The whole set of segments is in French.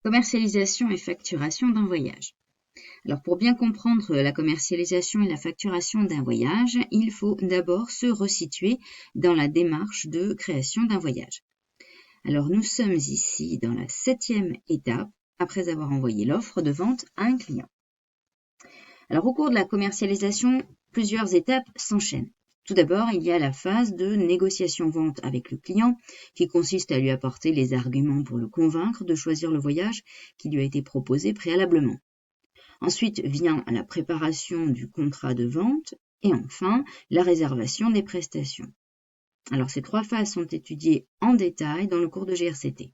Commercialisation et facturation d'un voyage. Alors pour bien comprendre la commercialisation et la facturation d'un voyage, il faut d'abord se resituer dans la démarche de création d'un voyage. Alors nous sommes ici dans la 7e étape, après avoir envoyé l'offre de vente à un client. Alors au cours de la commercialisation, plusieurs étapes s'enchaînent. Tout d'abord, il y a la phase de négociation-vente avec le client qui consiste à lui apporter les arguments pour le convaincre de choisir le voyage qui lui a été proposé préalablement. Ensuite vient la préparation du contrat de vente et enfin la réservation des prestations. Alors ces trois phases sont étudiées en détail dans le cours de GRCT.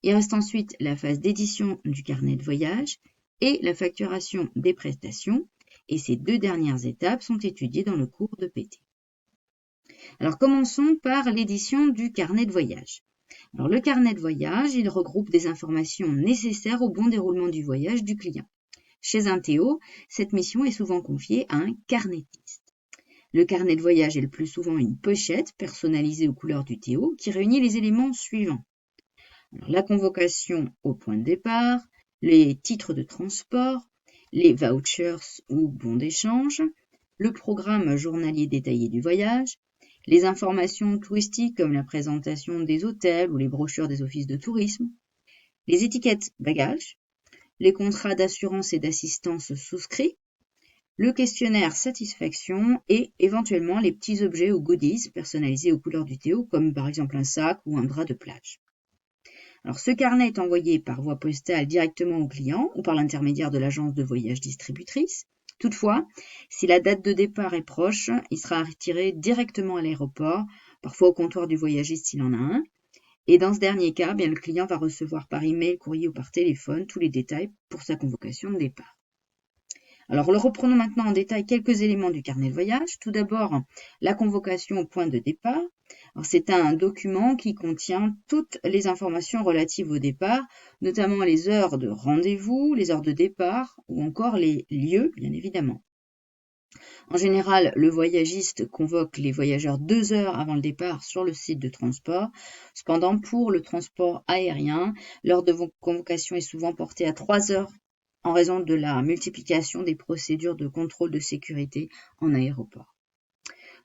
Il reste ensuite la phase d'édition du carnet de voyage et la facturation des prestations, et ces deux dernières étapes sont étudiées dans le cours de PT. Alors commençons par l'édition du carnet de voyage. Alors le carnet de voyage, il regroupe des informations nécessaires au bon déroulement du voyage du client. Chez un TO, cette mission est souvent confiée à un carnétiste. Le carnet de voyage est le plus souvent une pochette personnalisée aux couleurs du TO qui réunit les éléments suivants. Alors, la convocation au point de départ, les titres de transport, les vouchers ou bons d'échange, le programme journalier détaillé du voyage, les informations touristiques comme la présentation des hôtels ou les brochures des offices de tourisme, les étiquettes bagages, les contrats d'assurance et d'assistance souscrits, le questionnaire satisfaction et éventuellement les petits objets ou goodies personnalisés aux couleurs du TO comme par exemple un sac ou un drap de plage. Alors ce carnet est envoyé par voie postale directement au client ou par l'intermédiaire de l'agence de voyage distributrice. Toutefois, si la date de départ est proche, il sera retiré directement à l'aéroport, parfois au comptoir du voyagiste s'il en a un. Et dans ce dernier cas, le client va recevoir par email, courrier ou par téléphone tous les détails pour sa convocation de départ. Alors, reprenons maintenant en détail quelques éléments du carnet de voyage. Tout d'abord, la convocation au point de départ. C'est un document qui contient toutes les informations relatives au départ, notamment les heures de rendez-vous, les heures de départ ou encore les lieux, bien évidemment. En général, le voyagiste convoque les voyageurs 2 heures avant le départ sur le site de transport. Cependant, pour le transport aérien, l'heure de convocation est souvent portée à 3 heures en raison de la multiplication des procédures de contrôle de sécurité en aéroport.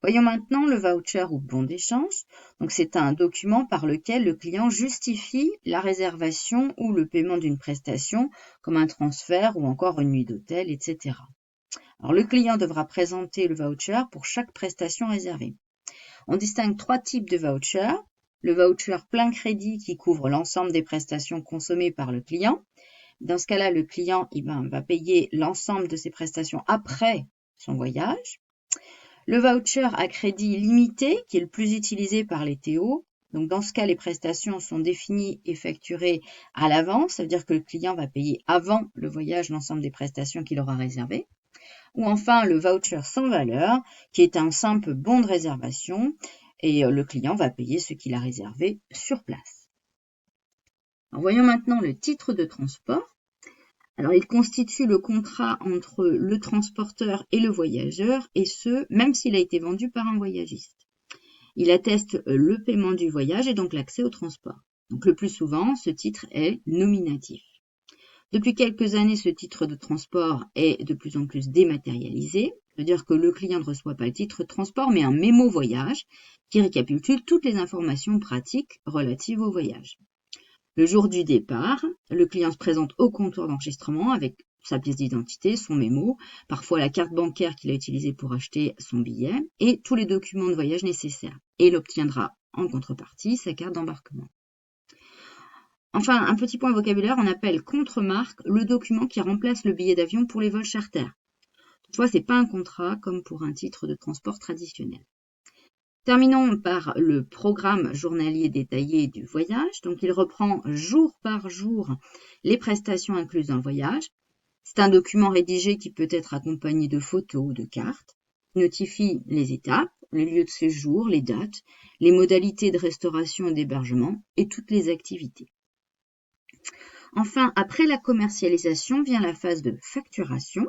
Voyons maintenant le voucher ou bon d'échange. Donc, c'est un document par lequel le client justifie la réservation ou le paiement d'une prestation, comme un transfert ou encore une nuit d'hôtel, etc. Alors, le client devra présenter le voucher pour chaque prestation réservée. On distingue 3 types de vouchers. Le voucher plein crédit qui couvre l'ensemble des prestations consommées par le client. Dans ce cas-là, le client va payer l'ensemble de ses prestations après son voyage. Le voucher à crédit limité, qui est le plus utilisé par les TO. Donc, dans ce cas, les prestations sont définies et facturées à l'avance. Ça veut dire que le client va payer avant le voyage l'ensemble des prestations qu'il aura réservées. Ou enfin, le voucher sans valeur, qui est un simple bon de réservation. Et le client va payer ce qu'il a réservé sur place. Alors, voyons maintenant le titre de transport. Alors, il constitue le contrat entre le transporteur et le voyageur, et ce, même s'il a été vendu par un voyagiste. Il atteste le paiement du voyage et donc l'accès au transport. Donc, le plus souvent, ce titre est nominatif. Depuis quelques années, ce titre de transport est de plus en plus dématérialisé, c'est-à-dire que le client ne reçoit pas le titre de transport, mais un mémo voyage qui récapitule toutes les informations pratiques relatives au voyage. Le jour du départ, le client se présente au comptoir d'enregistrement avec sa pièce d'identité, son mémo, parfois la carte bancaire qu'il a utilisée pour acheter son billet et tous les documents de voyage nécessaires. Et il obtiendra en contrepartie sa carte d'embarquement. Enfin, un petit point vocabulaire, on appelle contre-marque le document qui remplace le billet d'avion pour les vols charter. Toutefois, ce n'est pas un contrat comme pour un titre de transport traditionnel. Terminons par le programme journalier détaillé du voyage. Donc, il reprend jour par jour les prestations incluses dans le voyage. C'est un document rédigé qui peut être accompagné de photos ou de cartes. Il notifie les étapes, les lieux de séjour, les dates, les modalités de restauration et d'hébergement et toutes les activités. Enfin, après la commercialisation vient la phase de facturation.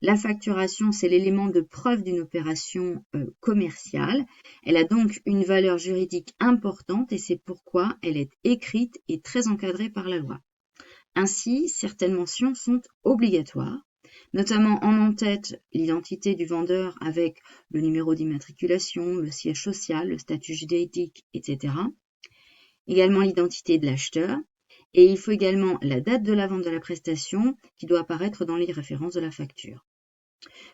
La facturation, c'est l'élément de preuve d'une opération commerciale. Elle a donc une valeur juridique importante et c'est pourquoi elle est écrite et très encadrée par la loi. Ainsi, certaines mentions sont obligatoires, notamment en en-tête l'identité du vendeur avec le numéro d'immatriculation, le siège social, le statut juridique, etc. Également l'identité de l'acheteur. Et il faut également la date de la vente de la prestation qui doit apparaître dans les références de la facture.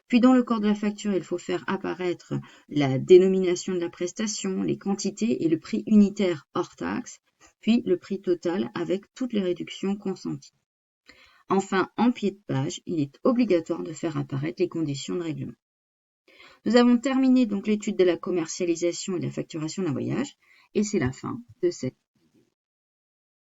Puis dans le corps de la facture, il faut faire apparaître la dénomination de la prestation, les quantités et le prix unitaire hors taxe, puis le prix total avec toutes les réductions consenties. Enfin, en pied de page, il est obligatoire de faire apparaître les conditions de règlement. Nous avons terminé donc l'étude de la commercialisation et de la facturation d'un voyage, et c'est la fin de cette